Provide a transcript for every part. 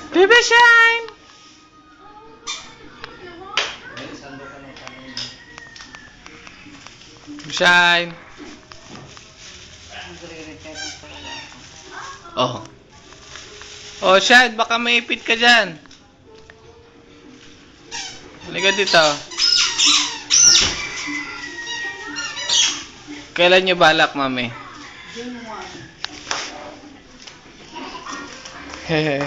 Baby Shine! Shine! Oh. Oh, Shine, baka maipit ka dyan. Halika dito. Kailan nyo balak, mami? Hehe.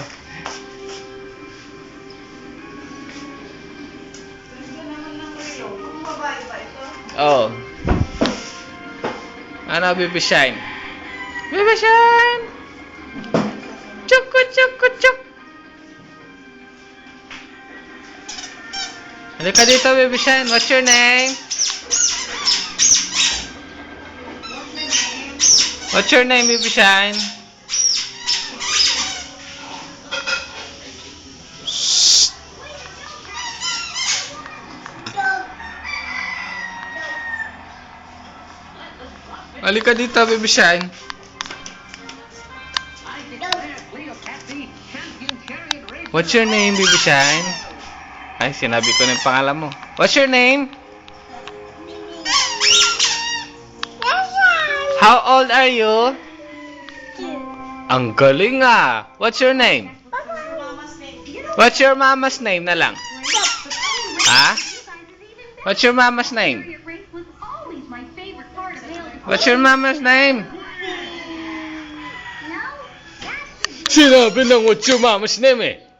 Oh. Ano, Baby Shine? Baby Shine! Chuku, chuku, chuk! Halika dito, Baby Shine. What's your name? What's your name, Baby Shine? Shh. Halika dito, Baby Shine. What's your name, Baby Shine? Ay, sinabi ko na yung pangalan mo. What's your name? How old are you? Ang galing ah. What's your name? What's your mama's name na lang? Ha? What's your mama's name? What's your mama's name? Sinabi ng what's your mama's name eh.